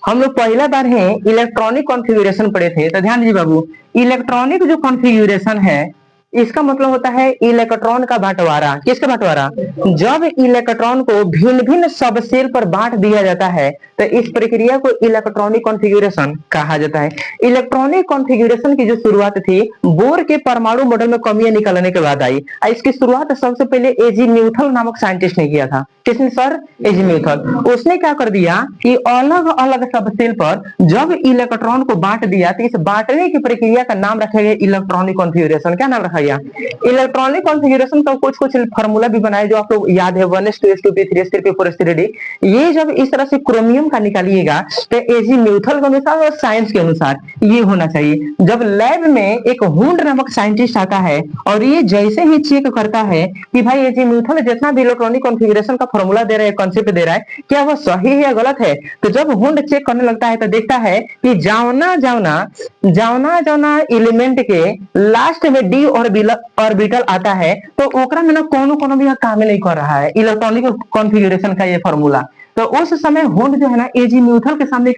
हम लोग पहला बार है इलेक्ट्रॉनिक कॉन्फ़िगरेशन पढ़े थे, तो ध्यान दीजिए बाबू। इलेक्ट्रॉनिक जो कॉन्फ़िगरेशन है इसका मतलब होता है इलेक्ट्रॉन का बंटवारा। किसका बंटवारा? जब इलेक्ट्रॉन को भिन्न भिन्न सब सेल पर बांट दिया जाता है तो इस प्रक्रिया को इलेक्ट्रॉनिक कॉन्फ़िगरेशन कहा जाता है। इलेक्ट्रॉनिक कॉन्फ़िगरेशन की जो शुरुआत थी बोर के परमाणु मॉडल में कमियां निकलने के बाद आई। इसकी शुरुआत सबसे पहले एजीम्यूथल नामक साइंटिस्ट ने किया था। किसने सर? एजीम्यूथल। उसने क्या कर दिया कि अलग अलग सब सेल पर जब इलेक्ट्रॉन को बांट दिया तो इस बांटने की प्रक्रिया का नाम रखा गया इलेक्ट्रॉनिक कॉन्फ़िगरेशन। क्या नाम रखा गया? इलेक्ट्रॉनिक कॉन्फ़िगरेशन का कुछ कुछ फॉर्मूला भी बनाए जो आप लोग याद है, 1s2s2p3s3p4s3d। ये जब इस तरह से क्रोमियम का निकालिएगा तो एजीम्यूथल के अनुसार और साइंस के अनुसार ये होना चाहिए। जब लैब में एक हुंड नामक साइंटिस्ट आता है और ये जैसे ही चेक करता है कि भाई एजीम्यूथल जितना भी इलेक्ट्रॉनिक कॉन्फ़िगरेशन का फॉर्मूला दे रहा है, कॉन्सेप्ट दे रहा है, क्या वह सही है या गलत है, तो जब हुंड चेक करने लगता है तो देखता है कि जावना जावना जावना जावना एलिमेंट के लास्ट में डी ऑर्बिटल आता है तो ओकरा में ना कोनो कोनो भी काम नहीं कर रहा है इलेक्ट्रॉनिक कॉन्फ़िगरेशन का ये फॉर्मूला। तो उस समय हुंड जो है ना एजीम्यूथल के सामने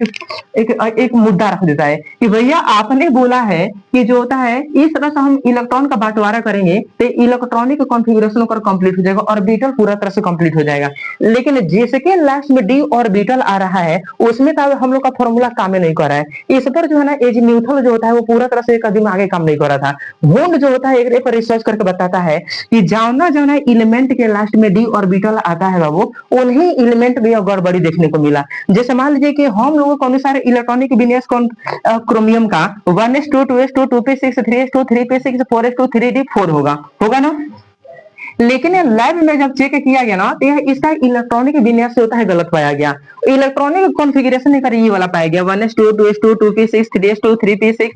एक मुद्दा रख देता है कि भैया आपने बोला है कि जो होता है इस तरह से हम इलेक्ट्रॉन का बंटवारा करेंगे तो इलेक्ट्रॉनिक कॉन्फ़िगरेशन होकर कंप्लीट हो जाएगा, ऑर्बिटल पूरा तरह से कंप्लीट हो जाएगा। लेकिन जिसके लास्ट में डी ऑर्बिटल आ रहा है उसमें तो हम लोग का फॉर्मूला काम नहीं कर रहा है। इस पर जो है ना एजीम्यूथल जो होता है वो पूरा तरह से कदम आगे काम नहीं कर रहा था। हुंड जो होता है एक पर रिसर्च करके बताता है कि जावना जावना एलिमेंट के लास्ट में डी ऑर्बिटल आता है बाबू उन्हीं एलिमेंट में गड़बड़ी देखने को मिला। जैसे मान लीजिए कि हम लोगों के अनुसार इलेक्ट्रॉनिक विन्यास क्रोमियम का 1s2 2s2 2p6 3s2 3p6 4s2 3d4 होगा ना। लेकिन लैब में जब चेक किया गया ना तो यह इसका इलेक्ट्रॉनिक विन्यास होता है गलत पाया गया। इलेक्ट्रॉनिक कॉन्फ़िगरेशन ये वाला पाया गया 1s2 2s2 2p6 3s2 3p6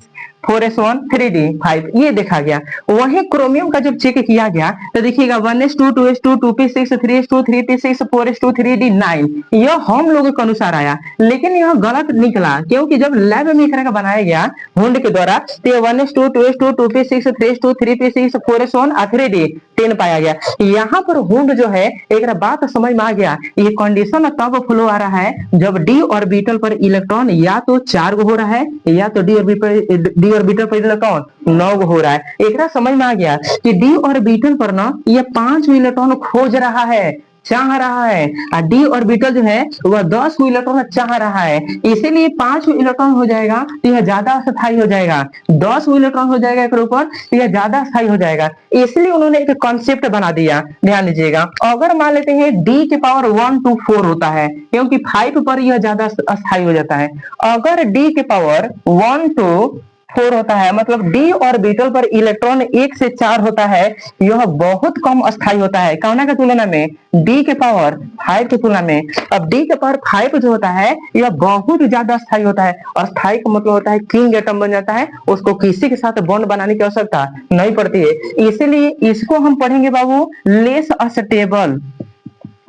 4s1 3d5 ये देखा गया। वही क्रोमियम का जब चेक किया गया तो देखिएगा 1s2 2s2 2p6 3s2 3p6 4s2 3d9 यह हम लोगों के अनुसार आया, लेकिन यह गलत निकला क्योंकि जब लैब में इस तरह का बनाया गया हुंड के द्वारा तो 1s2 2s2 2p6 3s2 3p6 4s1 3d10 पाया गया। यहाँ पर हुंड जो है एक बात समझ में आ गया ये कंडीशन तब फ्लो आ रहा है जब डी ऑर्बिटल पर इलेक्ट्रॉन या तो 4 हो रहा है या तो डी ऑर्बिटल पर इलेक्ट्रॉन 9 हो रहा है। एक समझ में आ गया कि डी ऑर्बिटल पर ना ये 5 इलेक्ट्रॉन खोज रहा है, चाह रहा है, और डी ऑर्बिटल जो है वह 10 इलेक्ट्रॉन चाह रहा है। इसीलिए 5 इलेक्ट्रॉन हो जाएगा तो यह ज्यादा स्थायी हो जाएगा, 10 इलेक्ट्रॉन हो जाएगा एक ऊपर तो यह ज्यादा स्थायी हो जाएगा। इसलिए उन्होंने एक कॉन्सेप्ट बना दिया। ध्यान दीजिएगा, अगर मान लेते हैं डी के पावर 1 to 4 होता है क्योंकि 5 पर यह ज्यादा अस्थायी हो जाता है। अगर डी के पावर 1 to 4 होता है मतलब डी ऑर्बिटल पर इलेक्ट्रॉन 1 से 4 होता है, यह बहुत कम अस्थायी होता है कौन के तुलना में? डी के पावर 5 की तुलना में। अब डी के पावर 5 जो होता है यह बहुत ज्यादा अस्थायी होता है। अस्थायी का मतलब होता है किंग एटम बन जाता है, उसको किसी के साथ बॉन्ड बनाने की आवश्यकता नहीं पड़ती है। इसीलिए इसको हम पढ़ेंगे बाबू लेस अस्टेबल।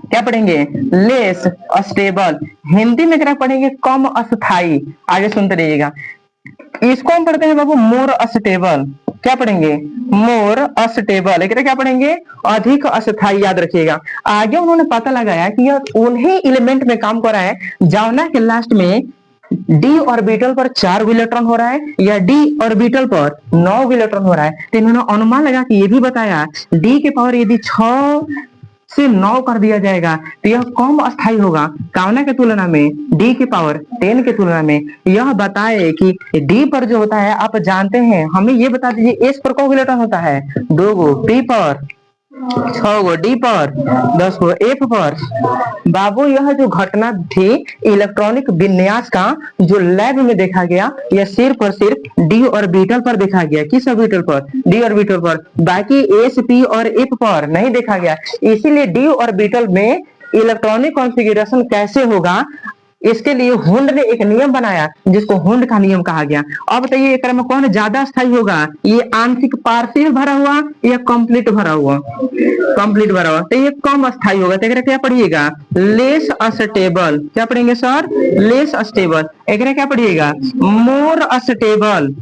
क्या पढ़ेंगे? Less astable. हिंदी में क्या पढ़ेंगे? कम अस्थायी। आगे सुनते रहिएगा। इसको हम पढ़ते हैं बाबू मोर अस्टेबल। क्या पढ़ेंगे? मोर अस्टेबल। एक क्या पढ़ेंगे? अधिक अस्थायी। याद रखिएगा। आगे उन्होंने पता लगाया कि यह उन्हीं एलिमेंट में काम कर रहा है जावना के लास्ट में डी ऑर्बिटल पर 4 इलेक्ट्रॉन हो रहा है या डी ऑर्बिटल पर 9 इलेक्ट्रॉन हो रहा है। तो इन्होंने अनुमान लगा कि यह भी बताया डी के पावर यदि 6 से 9 कर दिया जाएगा तो यह कम अस्थायी होगा कौन के तुलना में? डी के पावर 10 के तुलना में। यह बताए कि डी पर जो होता है आप जानते हैं, हमें ये बता दीजिए एस पर कौन इलेक्ट्रॉन होता है? 2 गो, पी पर 6 गो, डी पर 10 गो, एफ पर। बाबू यह जो घटना थी इलेक्ट्रॉनिक विन्यास का जो लैब में देखा गया यह सिर्फ डी ऑर्बिटल पर देखा गया। किस ऑर्बिटल पर? डी ऑर्बिटल पर। बाकी एस, पी और एफ पर नहीं देखा गया। इसीलिए डी ऑर्बिटल में इलेक्ट्रॉनिक कॉन्फ़िगरेशन कैसे होगा इसके लिए हुंड ने एक नियम बनाया जिसको हुंड का नियम कहा गया। अब बताइए एक में कौन ज्यादा स्थायी होगा? ये आंशिक पार्शियल भरा हुआ या कंप्लीट भरा हुआ? कंप्लीट भरा हुआ तो ये कम अस्थायी होगा। तो क्या पढ़िएगा? Less astable. क्या पढ़ेंगे सर? Less astable. एक क्या पढ़िएगा? मोर अस्टेबल।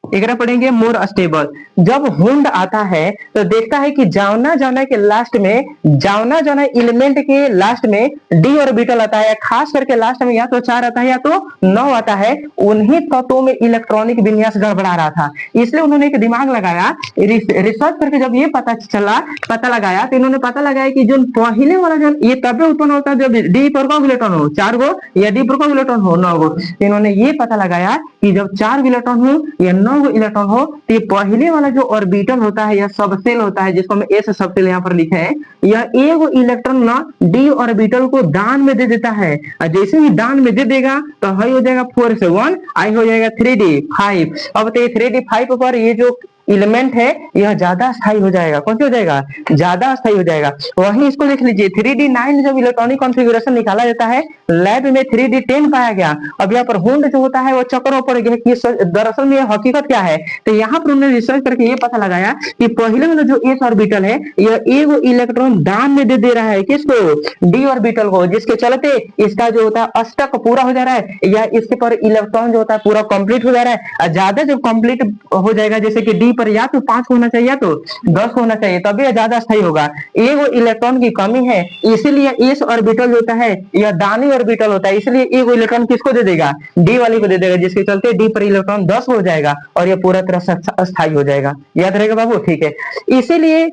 एक पढ़ेंगे मोर स्टेबल। जब हुंड आता है तो देखता है कि जावना जावना के लास्ट में, जावना जावना एलिमेंट के लास्ट में डी ऑर्बिटल आता है, खास करके लास्ट में या तो 4 आता है या तो 9 आता है। उन्हीं तत्वों में इलेक्ट्रॉनिक विन्यास गड़बड़ा रहा था, इसलिए उन्होंने एक दिमाग लगाया, रिसर्च करके जब ये पता लगाया तो इन्होंने पता लगाया कि जो पहले वाला जो ये तब उत्पन्न होता है जब डी पर को इलेक्ट्रॉन हो 4 गो या डी पर को इलेक्ट्रॉन हो 9 गो। इन्होंने ये पता लगाया कि जब 4 इलेक्ट्रॉन हो या 9 गो इलेक्ट्रॉन हो तो ये पहले वाला जो ऑर्बिटल होता है या सबसेल होता है, जिसको हम एस सबसेल यहाँ पर लिखे हैं, यह एक इलेक्ट्रॉन ना डी ऑर्बिटल को दान में दे देता है। और जैसे ही दान में दे देगा तो हाई हो जाएगा 4 से 1, आई हो जाएगा 3d5। अब तो 3d5 पर ये जो एलिमेंट है यह ज्यादा स्थायी हो जाएगा। कौन सा हो जाएगा? ज्यादा स्थायी हो जाएगा। वहीं इसको देख लीजिए 3d9 जब इलेक्ट्रॉनिक कॉन्फ़िगरेशन निकाला जाता है, लैब में 3d10 पाया गया। अब यहाँ पर हुंड जो होता है वो चक्रों पर गया कि दरअसल में हकीकत क्या है। तो यहाँ पर उन्होंने रिसर्च करके ये पता लगाया कि पहले वाला जो एस ऑर्बिटल है यह एक इलेक्ट्रॉन दान में दे रहा है, किसको? डी ऑर्बिटल को, जिसके चलते इसका जो होता है अष्टक पूरा हो जा रहा है या इसके पर इलेक्ट्रॉन जो होता है पूरा कंप्लीट हो जा रहा है। ज्यादा जब कंप्लीट हो जाएगा, जैसे कि डी पर या तो 5 होना चाहिए या तो 10 होना चाहिए, तभी ज्यादा स्थायी होगा। एक इलेक्ट्रॉन की कमी है, इसीलिए एस ऑर्बिटल होता है यह दानी ऑर्बिटल होता है, इसलिए एक इलेक्ट्रॉन किसको दे देगा? डी वाली को दे देगा, जिसके चलते डी पर इलेक्ट्रॉन 10 हो जाएगा और यह पूरा तरह से अस्थायी हो जाएगा। याद रहेगा बाबू? ठीक है। इसीलिए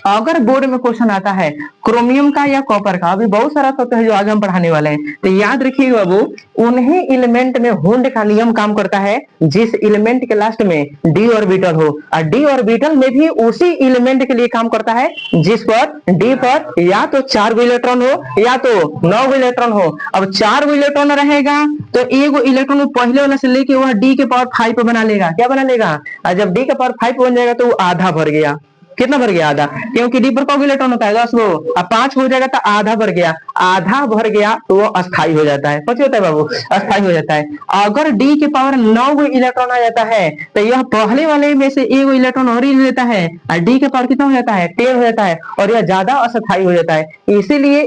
अगर बोर्ड में क्वेश्चन आता है क्रोमियम का या कॉपर का, अभी बहुत सारा तत्व है जो आज हम पढ़ाने वाले हैं, तो याद रखिएगा बाबू, उन्हीं एलिमेंट में हुंड का नियम काम करता है जिस एलिमेंट के लास्ट में डी ऑर्बिटल हो, और डी ऑर्बिटल में भी उसी एलिमेंट के लिए काम करता है जिस पर डी पर या तो 4 इलेक्ट्रॉन हो या तो 9 इलेक्ट्रॉन हो। अब 4 इलेक्ट्रॉन रहेगा तो एक इलेक्ट्रॉन पहले वाले से लेके वह डी के पावर 5 बना लेगा। क्या बना लेगा? और जब डी के पावर 5 बन जाएगा तो वो आधा भर गया। कितना भर गया? आधा, क्योंकि डी पर कौन इलेक्ट्रॉन होता है? 10 गो। अब 5 हो जाएगा तो आधा भर गया, आधा भर गया तो वो अस्थायी हो जाता है। कौन होता है बाबू? अस्थायी हो जाता है। अगर डी के पावर 9 गो इलेक्ट्रॉन आ जाता है तो यह पहले वाले में से एक इलेक्ट्रॉन और ही लेता है, और डी के पावर कितना हो जाता है? 10 हो जाता है, और यह ज्यादा अस्थायी हो जाता है। इसीलिए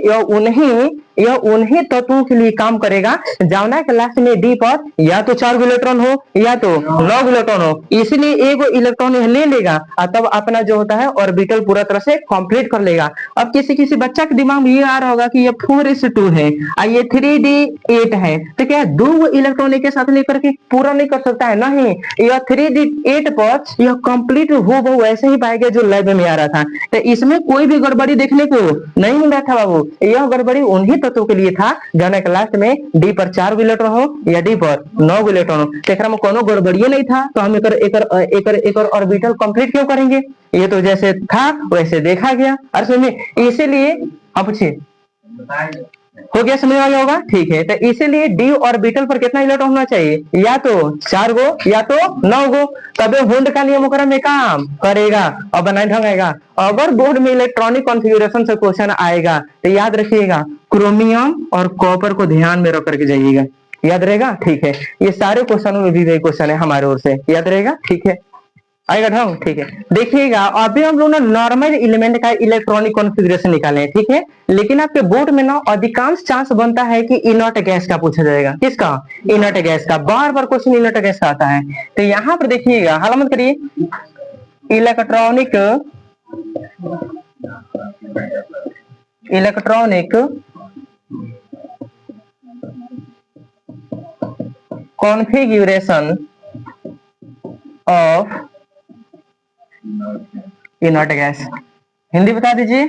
यह उन्हीं तत्वों के लिए काम करेगा जावना के लास्ट में डी पर या तो 4 इलेक्ट्रॉन हो या तो 9 इलेक्ट्रॉन हो। इसलिए एक इलेक्ट्रॉन यह ले लेगा और तब अपना जो होता है ऑर्बिटल पूरा तरह से कंप्लीट कर लेगा। अब किसी बच्चा के दिमाग में ये आ रहा होगा कि ये 4s2 है और ये 3d8 है, तो क्या 2 इलेक्ट्रॉन एक साथ लेकर के पूरा नहीं कर सकता है? नहीं, यह 3d8 पर यह कंप्लीट हो वो वैसे ही पाएगा जो लैब में आ रहा था। तो इसमें कोई भी गड़बड़ी देखने को नहीं मिल रहा था बाबू। यह गड़बड़ी उन्हीं तत्वों के लिए था जाने के लास्ट में डी पर 4 इलेक्ट्रॉन हो या डी पर 9 इलेक्ट्रॉन हो। देखा में कोनो गड़बड़ी नहीं था, तो हम एक ऑर्बिटल कंप्लीट क्यों करेंगे? ये तो जैसे था वैसे देखा गया। और सुनिए, इसीलिए आप पूछिए, हो गया? समझ आ गया होगा? ठीक है। तो इसीलिए डी ऑर्बिटल पर कितना इलेक्ट्रॉन होना चाहिए? या तो 4 गो या तो 9 गो, तबे हुंड का नियम ओकरा में काम करेगा और बनाए ढंग आएगा। अगर बोर्ड में इलेक्ट्रॉनिक कॉन्फ़िगरेशन से क्वेश्चन आएगा तो याद रखिएगा क्रोमियम और कॉपर को ध्यान में रख करके जाइएगा। याद रहेगा? ठीक है। ये सारे क्वेश्चनों में भी वही क्वेश्चन है हमारे ओर से, याद रहेगा? ठीक है, आएगा ढंग? ठीक है। देखिएगा, अभी हम लोग ना नॉर्मल एलिमेंट का इलेक्ट्रॉनिक कॉन्फ़िगरेशन निकाले हैं, ठीक है, लेकिन आपके बोर्ड में ना अधिकांश चांस बनता है कि इनर्ट गैस का पूछा जाएगा। किसका? इनर्ट गैस का। बार बार क्वेश्चन इनर्ट गैस का आता है। तो यहाँ पर देखिएगा, हाला मत करिए, electronic configuration of inert gas. Hindi बता दीजिए,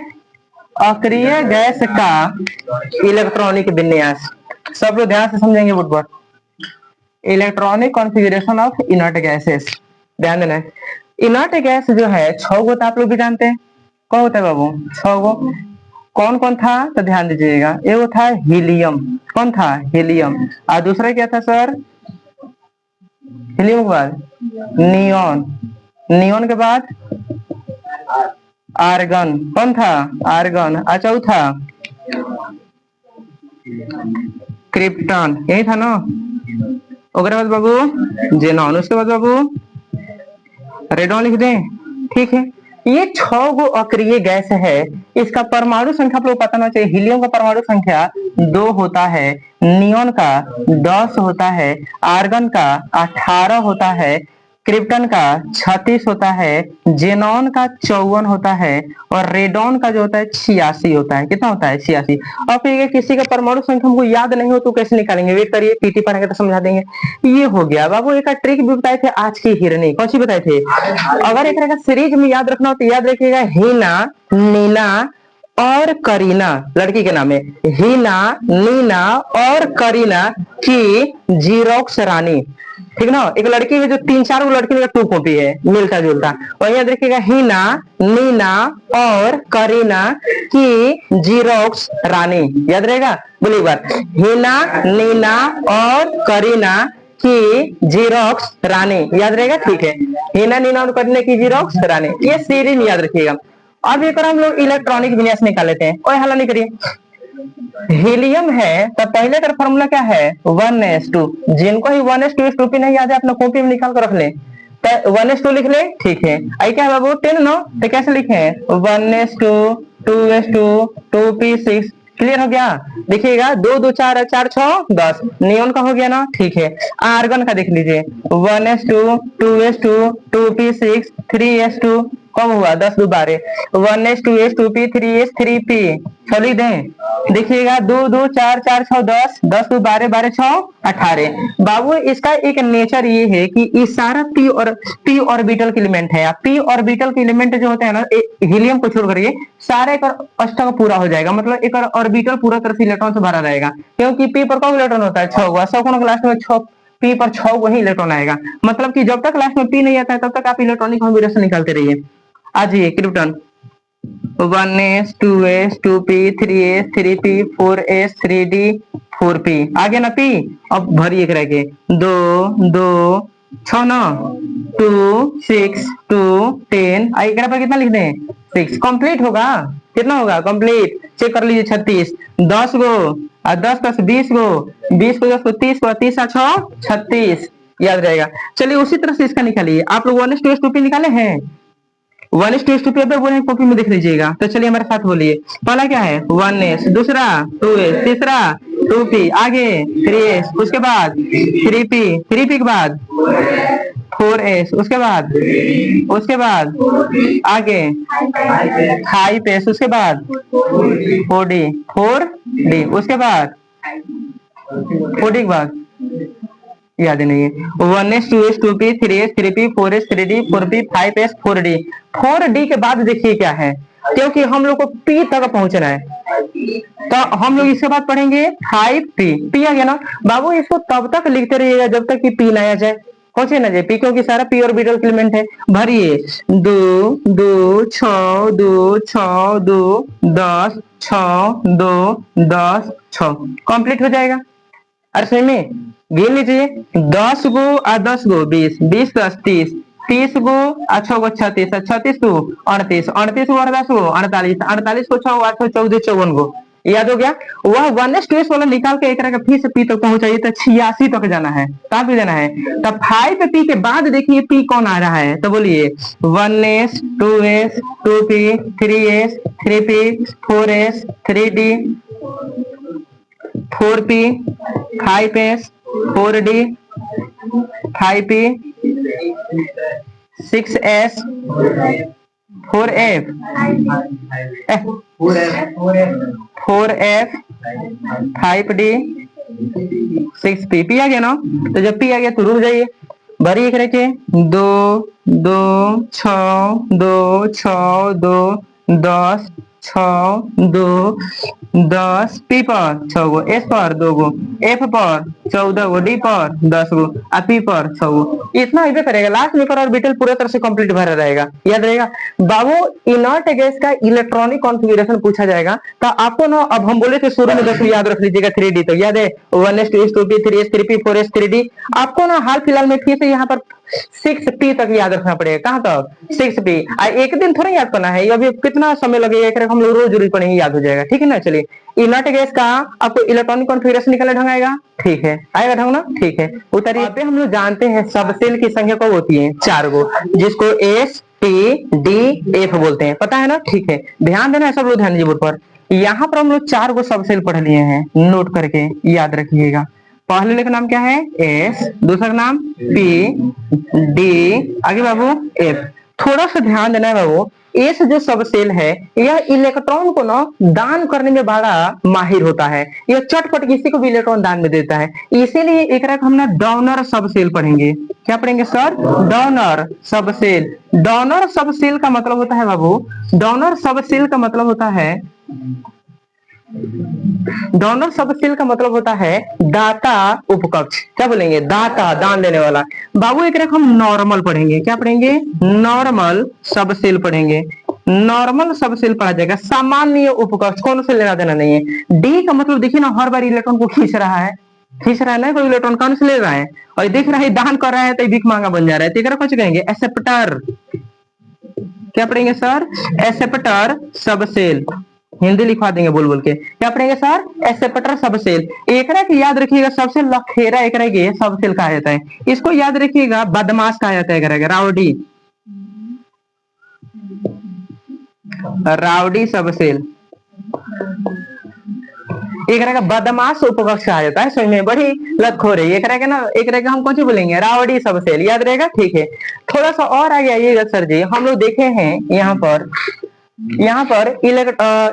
अक्रिय गैस का इलेक्ट्रॉनिक विन्यास। सब लोग ध्यान से समझेंगे बुटबॉट। Electronic configuration of inert gases, ध्यान देना है। इनर्ट गैस जो है 6 गो, तो आप लोग भी जानते हैं कौन होता है बाबू? 6 गो। कौन कौन था? तो ध्यान दीजिएगा, एक था हीलियम। कौन था? हीलियम। और दूसरा क्या था सर? हीलियम के बाद नियॉन, नियॉन के बाद आर्गन। कौन था? आर्गन। और चौथा क्रिप्टन, यही था ना? उसके बाद बाबू जेनॉन, उसके बाद बाबू रेडॉन लिख दें, ठीक है। ये 6 गो अक्रिय गैस है। इसका परमाणु संख्या आप लोग पता होना चाहिए। हीलियम का परमाणु संख्या 2 होता है, नियॉन का 10 होता है, आर्गन का 18 होता है, क्रिप्टन का 36 होता है, जेनॉन का 54 होता है और रेडॉन का जो होता है 86 होता है। कितना होता है? 86। और फिर ये किसी का परमाणु संख्या हमको याद नहीं हो तो कैसे निकालेंगे? वेट करिए, पीटी पढ़ेंगे तो समझा देंगे। ये हो गया बाबू। एक ट्रिक भी बताए थे आज की हिरनी, कौन सी बताए थे? अगर एक तरह का सीरीज में याद रखना हो तो याद रखिएगा, हीना, नीना और करीना, लड़की के नाम है हीना, नीना और करीना की जीरोक्स रानी। ठीक ना? एक लड़की है जो 3-4 लड़की का टू कॉपी है, मिलता जुलता। और यहाँ देखिएगा हीना, नीना और करीना की जीरोक्स रानी। याद रहेगा? बोलिए एक बार, हीना, नीना और करीना की जीरोक्स रानी। याद रहेगा? ठीक है, हीना, नीना और करीना की जीरोक्स रानी, ये सीरीज में याद रखिएगा। अब एक हम लोग इलेक्ट्रॉनिक विन्यास निकाल लेते हैं। कोई हल्ला नहीं करिए। हीलियम है तो पहले का फॉर्मूला क्या है? 1s2। जिनको ही 1s2 नहीं याद है अपना कॉपी में निकाल कर रख ले, तो 1s2 लिख ले। ठीक है, आई क्या है बाबू? 10 नो, तो कैसे लिखे? 1s2, 2s2, 2p6। क्लियर हो गया? देखिएगा, 2 2 4 4 6 10। नियोन का हो गया ना? ठीक है। आर्गन का देख लीजिए, 1s2, 2s2, 2p6, 3s2। कम हुआ 10 2 12। 1s 2s 2p 3s 3p। Solid है। देखिएगा, 2 2 4 4 6 10, 10 2 12 12 6 18। बाबू इसका एक नेचर ये है कि ये सारा p ऑर्बिटल के एलिमेंट है। p ऑर्बिटल के एलिमेंट जो होते हैं ना, हीलियम को छोड़ करिए, सारे एक अष्टक पूरा हो जाएगा। मतलब एक ऑर्बिटल पूरा तरह से इलेक्ट्रॉन से भरा रहेगा, क्योंकि p पर कौन इलेक्ट्रॉन होता है? 6 हुआ। 100 कोण क्लास में 6 p पर 6 वही इलेक्ट्रॉन आएगा। मतलब कि जब तक लास्ट में p नहीं आता है तब तक आप इलेक्ट्रॉनिक कॉन्फिगरेशन निकालते रहिए। आज ये krypton 1s 2s 2p 3s 3p 4s 3d 4p। आगे ना p। अब भरिए रह गए 2 2 6 ना, 2 6 2 10। आई पर कितना लिख दें? 6। कंप्लीट होगा? कितना होगा कंप्लीट? चेक कर लीजिए। 36 10 गो और 10 10 20 गो, 20 को 10 को 30 को, 30 और 6 36। याद रहेगा। चलिए उसी तरह से इसका निकालिए। आप लोग 1s 2s 2p निकाले हैं? 1s 2 पेपर बोले कॉपी में देख लीजिएगा। तो चलिए हमारे साथ बोलिए। पहला क्या है? 1s, दूसरा 2s, तीसरा 2p, आगे 3s, उसके बाद 3p, 3p के बाद 4s, उसके बाद आगे 5s, उसके बाद 4d, उसके बाद 4d के बाद याद नहीं है। 1s 2s 2p 3s 3p 4s 3d 4p 5s 4d। 4d के बाद देखिए क्या है, क्योंकि हम लोग को p तक पहुंचना है, तो हम लोग इसके बाद पढ़ेंगे 5p। p आ गया ना बाबू? इसको तब तक लिखते रहिएगा जब तक कि p ना आ जाए, पहुंचे ना जाए p, क्योंकि सारा p ऑर्बिटल एलिमेंट है। भरिए 2 2 6 2 6 2 10 6 2 10 6। कंप्लीट हो जाएगा। अरे सही में गिन लीजिए, 10 गो और 10 गो 20, 20 10 30, 30 गो और 6 गो 36, 36 को 38, 38 गो और 10 गो 48, 48 को 6 8 14 54 गो। याद हो गया? वह 1s 2s वाला निकाल के एक तरह का फिर से p तक पहुंचाइए तो 86 तक जाना है। कहां पे जाना है? तब 5p के बाद देखिए p कौन आ रहा है, तो बोलिए 1s 2s 2p 3s 3p 4s 3d 4p 5s 4d 5p 6s 4f 4f 5d 6p। p आ गया ना? तो जब p आ गया तो रुक जाइए। भरी एक रखे 2 2 6 2 6 2 10 6 2 10 p पर 6 गो, s पर 2 गो, f पर 14 गो, d पर 10 गो और p पर 6 गो। इतना इधर करेगा, लास्ट में कर ऑर्बिटल पूरा तरह से कंप्लीट भरा रहेगा। याद रहेगा बाबू? इनर्ट गैस का इलेक्ट्रॉनिक कॉन्फ़िगरेशन पूछा जाएगा तो आपको ना, अब हम बोले थे शुरू में 10 याद रख लीजिएगा 3d तो याद है 1s 2s 2p 3s 3p 4s 3d। आपको ना हाल फिलहाल में फिर से यहाँ पर 6p तक याद रखना पड़ेगा। कहां तक? 6p। एक दिन थोड़ा याद करना है, अभी कितना समय लगेगा, एक हम लोग रोज जरूरी पढ़ेंगे, याद हो जाएगा। ठीक है ना? चलिए, इनर्ट गैस का आपको इलेक्ट्रॉनिक कॉन्फ़िगरेशन निकालना ढंग आएगा? ठीक है, आएगा ढंग ना? ठीक है, उतरिए पे। हम लोग जानते हैं सब सेल की संख्या कब होती है? 4 गो, जिसको एस टी डी एफ बोलते हैं, पता है ना? ठीक है, ध्यान देना है सब लोग, ध्यान दीजिए बोर्ड पर। यहाँ पर हम लोग 4 गो सब सेल पढ़ लिए हैं, नोट करके याद रखिएगा। पहले लेखा नाम क्या है एस, दूसरा नाम पी, डी, आगे बाबू एफ। थोड़ा सा ध्यान देना है बाबू, एस जो सब सेल है यह इलेक्ट्रॉन को ना दान करने में बड़ा माहिर होता है, यह चटपट किसी को भी इलेक्ट्रॉन दान में देता है, इसीलिए एक हम ना डोनर सब सेल पढ़ेंगे। क्या पढ़ेंगे सर? डोनर सब सेल। डोनर सब सेल का मतलब होता है बाबू, डोनर सब सेल का मतलब होता है, डोनर सब सेल का मतलब होता है दाता उपकक्ष। क्या बोलेंगे? दाता, दान देने वाला। बाबू एक हम नॉर्मल पढ़ेंगे। क्या पढ़ेंगे? नॉर्मल सब सेल पढ़ेंगे। नॉर्मल सब सेल पढ़ा जाएगा, सामान्य उपकक्ष, कौन से लेना देना नहीं है। डी का मतलब देखिए ना, हर बार इलेक्ट्रॉन को खींच रहा है, खींच रहा है ना, कोई इलेक्ट्रॉन कौन से ले रहा है और देख रहा है दान कर रहा है तो भीख मांगा बन जा रहा है, तो कुछ कहेंगे एक्सेप्टर। क्या पढ़ेंगे सर? एक्सेप्टर सब सेल। हिंदी लिखवा देंगे बोल बोल के। क्या पढ़ेंगे सर? एक्सेप्टर सब सेल। एक याद रखिएगा, सबसे लखेरा एक सब सेल कहा जाता है, इसको याद रखिएगा, बदमाश कहा जाता है, राउडी, राउडी सब सेल। एक बदमाश उपकक्ष कहा जाता है, समझ में बड़ी लतखोर है। एक ना, एक हम कौन सी बोलेंगे? रावड़ी सब सेल, याद रहेगा, ठीक है। थोड़ा सा और आगे आइएगा सर जी, हम लोग देखे हैं यहाँ पर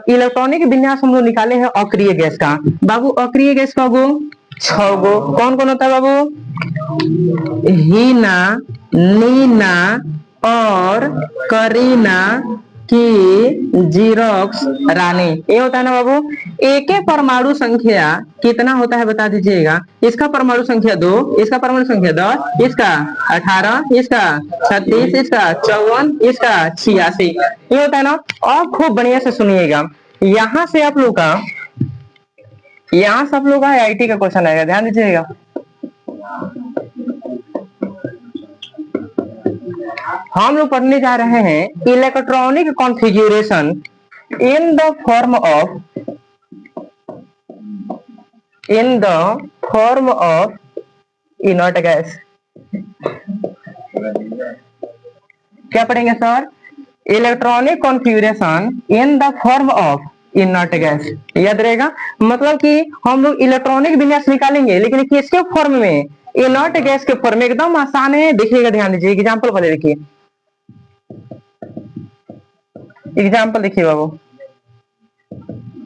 इलेक्ट्रॉनिक विन्यास हम लोग निकाले हैं अक्रिय गैस का। बाबू अक्रिय गैस का गो 6 गो, कौन कौन होता है बाबू? हीना, नीना और करीना की जीरोक्स रानी। ये होता है ना बाबू। एक परमाणु संख्या कितना होता है बता दीजिएगा। इसका परमाणु संख्या 2, इसका परमाणु संख्या 10, इसका 18, इसका 36, इसका 54, इसका 86। ये होता है ना। और खूब बढ़िया से सुनिएगा, यहाँ से आप लोग का आईआईटी का क्वेश्चन आएगा, ध्यान दीजिएगा। हम लोग पढ़ने जा रहे हैं electronic configuration in the form of inert gas. क्या पढ़ेंगे sir? Electronic configuration in the form of inert gas. याद रहेगा, मतलब कि हम लोग इलेक्ट्रॉनिक विन्यास निकालेंगे, लेकिन किसके फॉर्म में? इनर्ट गैस के फॉर्म में। एकदम आसान है, देखिएगा, ध्यान दीजिए। एग्जाम्पल पहले देखिए, एग्जाम्पल देखिए बाबू,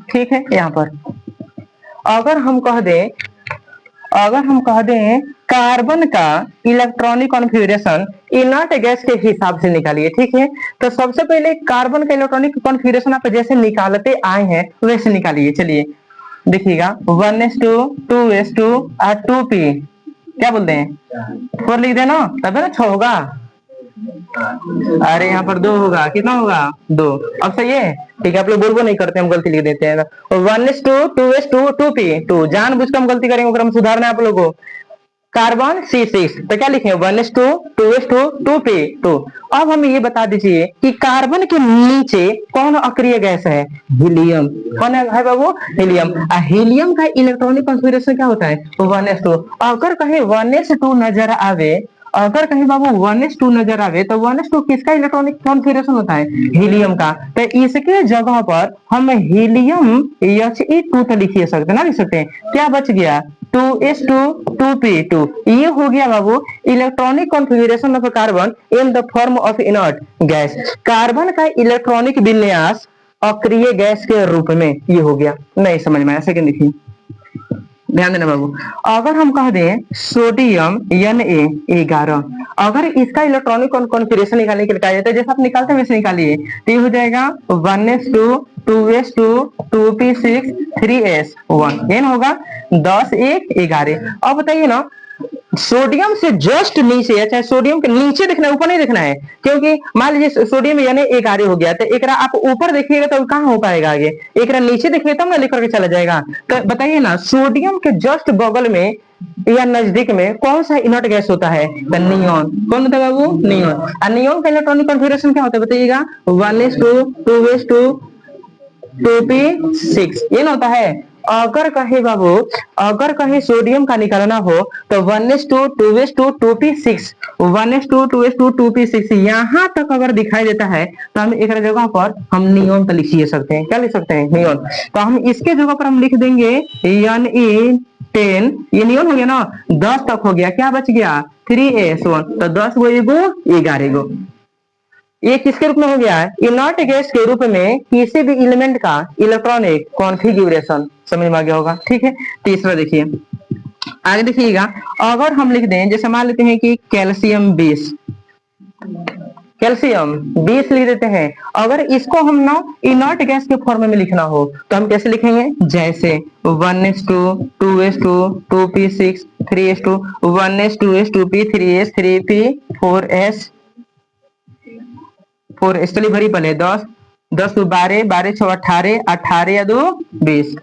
ठीक है। यहाँ पर अगर हम कह दें कार्बन का इलेक्ट्रॉनिक कॉन्फ़िगरेशन इनर्ट गैस के हिसाब से निकालिए, ठीक है। तो सबसे पहले कार्बन का इलेक्ट्रॉनिक कॉन्फ़िगरेशन आप जैसे निकालते आए हैं वैसे निकालिए। चलिए देखिएगा, 1s2 2s2 और 2p, क्या बोलते हैं? 4 लिख देना, तब है ना 6 होगा। अरे यहाँ पर 2 होगा, कितना होगा? 2। अब सही है, ठीक है। आप लोग बोल नहीं करते, हम गलती लिख देते हैं। 1s2 2s2 2p 2, जानबूझकर हम गलती करेंगे, हम सुधारना है आप लोगों को। कार्बन C6, तो क्या लिखेंगे? 1s2 2s2 2p 2। अब हमें ये बता दीजिए कि कार्बन के नीचे कौन अक्रिय गैस है? हीलियम। कौन है बाबू? हीलियम। हीलियम का इलेक्ट्रॉनिक कॉन्फ़िगरेशन क्या होता है? 1s2। अगर कहीं 1s2 नजर आवे, अगर कहीं बाबू 1s2 नजर आवे, तो 1s2 किसका इलेक्ट्रॉनिक कॉन्फ़िगरेशन होता है? हीलियम का। तो इसके जगह पर हम हीलियम He2 तो लिख सकते ना, लिख सकते हैं। क्या बच गया? 2s2 2p2। ये हो गया बाबू electronic configuration of carbon in the form of inert gas. Carbon का इलेक्ट्रॉनिक विन्यास अक्रिय गैस के रूप में, ये हो गया। नहीं समझ में आया? सेकंड देखिए, ध्यान देना बाबू। अगर हम कह दें सोडियम Na11, अगर इसका इलेक्ट्रॉनिक कॉन्फ़िगरेशन निकालने के लिए कहा जाता है, जैसे आप निकालते हैं वैसे निकालिए, तो ये हो जाएगा 1s2 2s2 2p6 3s1। ये ना होगा 10 1 11। अब बताइए ना, सोडियम से जस्ट नीचे, अच्छा सोडियम के नीचे देखना है, ऊपर नहीं देखना है, क्योंकि मान लीजिए सोडियम यानी 11 हो गया, तो एक आप ऊपर देखिएगा तो कहां हो पाएगा आगे? एक नीचे देखिएगा तब ना लिख करके चला जाएगा। तो बताइए ना, सोडियम के जस्ट बगल में या नजदीक में कौन सा इनर्ट गैस होता है? नियॉन। कौन होता है बाबू? नियॉन। और नियॉन का इलेक्ट्रॉनिक कॉन्फ़िगरेशन क्या होता है बताइएगा? 1s2 2s2 2p6, ये ना होता है। अगर कहे बाबू, अगर कहीं सोडियम का निकालना हो तो 1s2 2s2 2p6 1s2 2s2 2p6 यहाँ तक अगर दिखाई देता है तो हम एक जगह पर हम नियोन तो लिख सकते हैं। क्या लिख सकते हैं? नियोन। तो हम इसके जगह पर हम लिख देंगे Ne10। ये नियोन हो गया ना, 10 तक हो गया, क्या बच गया? 3s1। तो 10 गो एगो 11 गो। ये किसके रूप में हो गया है? इनर्ट गैस के रूप में किसी भी एलिमेंट का इलेक्ट्रॉनिक कॉन्फ़िगरेशन। समझ में आ गया होगा? ठीक है। तीसरा देखिए, आगे देखिएगा, अगर हम लिख दें, जैसे मान लेते हैं कि कैल्शियम 20, कैल्शियम 20 लिख देते हैं। अगर इसको हम ना इनर्ट गैस के फॉर्म में लिखना हो तो हम कैसे लिखेंगे? जैसे 1s2 2s2 2p6 3s2 1s 2s 2p 3s 3p 4s 4s। चलिए भरी पहले 10 10 2 12 12 6 18 18 या 2 20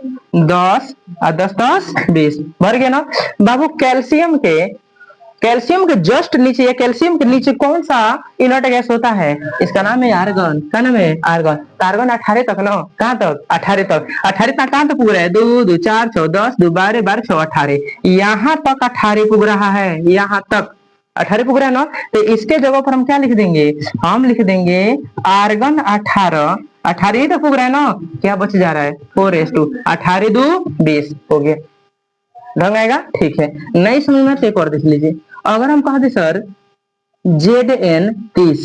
10 और 10 10 20 भर गया ना बाबू। कैल्शियम के जस्ट नीचे या कैल्शियम के नीचे कौन सा इनर्ट गैस होता है? इसका नाम है आर्गन। क्या नाम है? आर्गन। आर्गन 18 तक ना, कहां तक? 18 तक। 18 तक कहां तक पूरा है? 2 2 4 6 10 2 12 12 6 18 यहाँ तक 18 पुग रहा है, यहाँ तक 18 पुग रहा है ना। तो इसके जगह पर हम क्या लिख देंगे? हम लिख देंगे आर्गन 18। 18 ही तक पुग रहा है ना, क्या बच जा रहा है? 4s2 18 2 20 हो गया। ढंग आएगा? ठीक है। नहीं समझ में तो एक और देख लीजिए, अगर हम कहा दे सर Zn30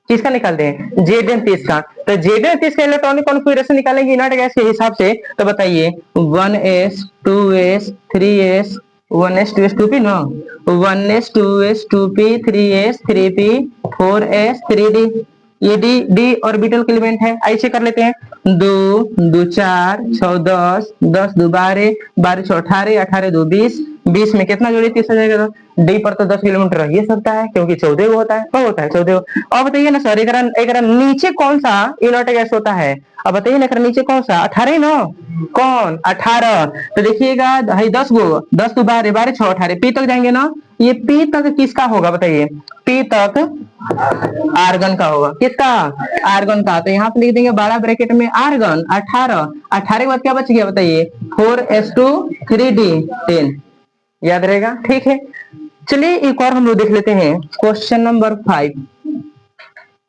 किसका निकालते हैं? Zn30 का। तो Zn30 का इलेक्ट्रॉनिक कॉन्फ़िगरेशन निकालेंगे इनर्ट गैस के हिसाब से। तो बताइए 1s 2s 3s 1s 2s 2p ना, 1s 2s 2p 3s 3p 4s 3d। ये डी ऑर्बिटल के एलिमेंट है। ऐसे कर लेते हैं, 2 2 4 6 10 10 2 12 12 6 18 18 2 20 20 में कितना जोड़े? 30 हो जाएगा। डी पर तो 10 किलोमीटर रह ही सकता है क्योंकि 14 गो होता है। कब होता है? 14 गो। अब बताइए ना सर, एक नीचे कौन सा इनर्ट गैस होता है? अब बताइए ना, नीचे कौन सा? 18 ना, कौन? 18। तो देखिएगा 10 गो, 10 2 12 12 6 18 पी तक जाएंगे ना। ये पी तक किसका होगा बताइए? पी तक आर्गन का होगा। किसका? आर्गन का। तो यहाँ पे लिख देंगे बड़ा ब्रैकेट में आर्गन 18। 18 के बाद क्या बच गया बताइए? 4s2 3d 10। याद रहेगा? ठीक है। चलिए एक और हम लोग देख लेते हैं, क्वेश्चन नंबर 5।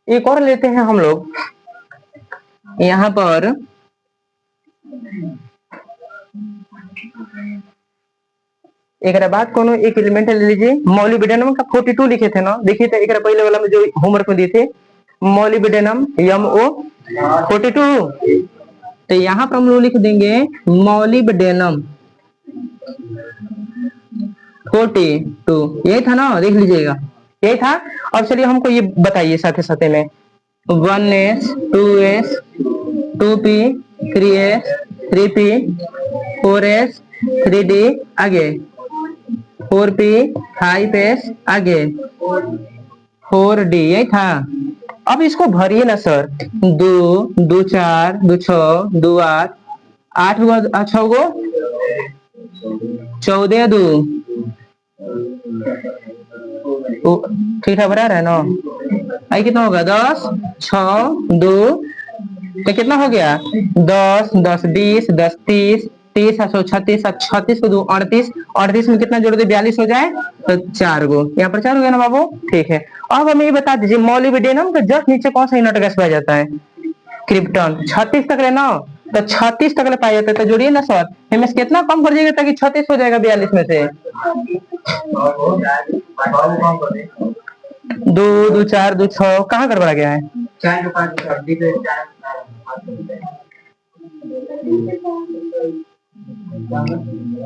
एक और लेते हैं हम लोग यहाँ पर। एक बाद कोनो एक एलिमेंट ले लीजिए, मॉलिब्डेनम का 42 लिखे थे ना। देखिए तो एक पहले वाला में जो होमवर्क में दिए थे, मॉलिब्डेनम MO 42। तो यहाँ पर हम लोग लिख देंगे मॉलिब्डेनम 42। यही था ना, देख लीजिएगा यही था। अब चलिए हमको ये बताइए साथे साथे में 1s 2s 2p 3s 3p 4s 3d आगे 4p 5s आगे 4d। यही था। अब इसको भरिए ना सर, 2 2 4 2 6 2 8 8 गो 6 गो 14 2 ठीक है, बराबर है ना। आई कितना होगा? 10 6 2 तो कितना हो गया? 10 10 20 10 30 30 36 36 को 2 38 38 में कितना जोड़ दे? 42 हो जाए तो 4 गो। यहाँ पर 4 हो गया ना बाबू। ठीक है। अब हमें ये बता दीजिए, मॉलिब्डेनम के जस्ट नीचे कौन सा इनर्ट गैस पाया जाता है? क्रिप्टन। 36 तक लेना, तो 36 तक ले पाया जाता है। तो जोड़िए ना सर, हमें कितना कम कर जाएगा ताकि 36 हो जाएगा 42 में से? 2 2 4 2 6 कहाँ गड़बड़ा गया है?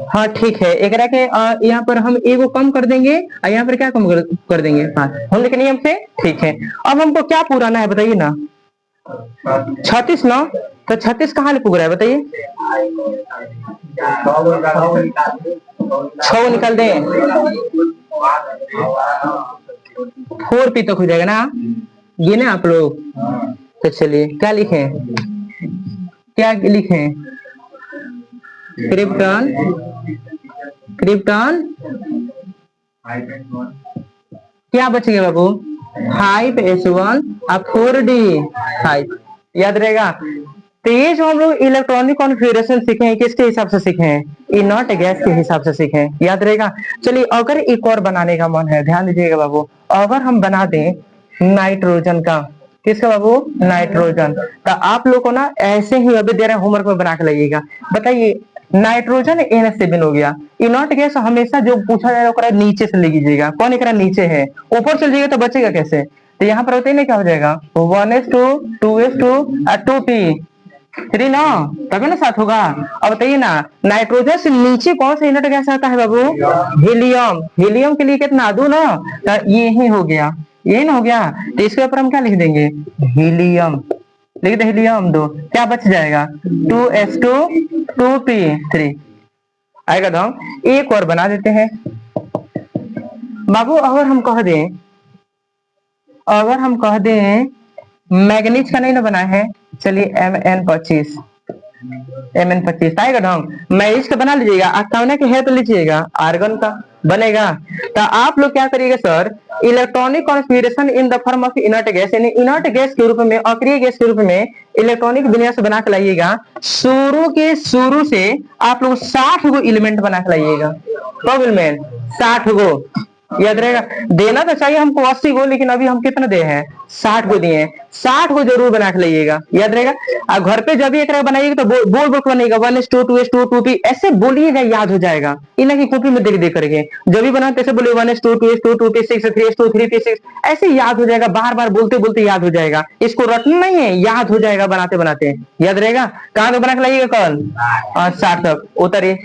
हाँ ठीक है। एक के यहाँ पर हम एगो कम कर देंगे और यहाँ पर क्या कम कर देंगे? हाँ, हम लिखे नियम से। ठीक है। अब हमको क्या पुराना है बताइए ना? 36 ना। तो 36 कहाँ ले पुग रहा है बताइए? 6 निकाल दें, 4p तक हो जाएगा ना। ये ना आप लोग। तो चलिए क्या लिखें? क्या लिखें? क्रिप्टन क्रिप्टन क्या बच गया बाबू? 5s1 और 4d 5। याद रहेगा? तो ये जो हम लोग इलेक्ट्रॉनिक कॉन्फ़िगरेशन सीखे हैं किसके हिसाब से सीखे हैं? ई नॉट गैस के हिसाब से सीखे हैं, याद रहेगा। चलिए अगर एक और बनाने का मन है, ध्यान दीजिएगा बाबू, अगर हम बना दें नाइट्रोजन का, किसका बाबू? नाइट्रोजन। तो आप लोग को ना ऐसे ही अभी दे रहे हैं होमवर्क में बना के लाइएगा। बताइए नाइट्रोजन NH7 हो गया, ई नॉट गैस हमेशा जो पूछा जाएगा ओकरा नीचे से ले लीजिएगा। कौन एकरा नीचे है? ऊपर चल जाइएगा तो बचेगा कैसे? तो यहाँ पर होते ही क्या हो जाएगा? 1s2 2s2 और 2p 3 ना, तभी ना साथ होगा। अब बताइए ना नाइट्रोजन से नीचे कौन सा यूनिट गैस आता है बाबू? हीलियम। हीलियम के लिए कितना दो ना, तो ये ही हो गया, ये ना हो गया। तो इसके ऊपर हम क्या लिख देंगे? हीलियम लिख दे, हीलियम 2, क्या बच जाएगा? 2s2 2p3 आएगा। तो हम एक और बना देते हैं बाबू। अगर हम कह दें मैग्नीज का नहीं ना बना है, चलिए Mn25 आएगा ढंग। मैग्नीज का बना लीजिएगा, अस्थाना के है तो लीजिएगा, आर्गन का बनेगा। तो आप लोग क्या करिएगा sir, electronic configuration in the form of inert gas, यानी इनर्ट गैस के रूप में, अक्रिय गैस के रूप में इलेक्ट्रॉनिक विन्यास बना के लाइएगा। शुरू से आप लोग 60 गो एलिमेंट बना के लाइएगा। कब एलिमेंट? 60 गो। याद रहेगा, देना तो चाहिए हमको 80 गो, लेकिन अभी हम कितने दे हैं? 60 गो दिए हैं। 60 गो जरूर बना के लाइएगा, याद रहेगा। और घर पे जब भी एक बनाइएगा तो बोल बोल बनेगा, 1s2 2s2 2p ऐसे बोलिएगा, याद हो जाएगा। इन्हें की कॉपी में देख देख करके जब भी बनाते ऐसे बोलिए 1s2 2s2 2p6 3s2 3p6 ऐसे याद हो जाएगा। बार बार बोलते बोलते याद हो जाएगा। इसको रटना नहीं है, याद हो जाएगा बनाते बनाते, याद रहेगा। कहाँ तक बना के लाइएगा? कल 60 तक उतरिए।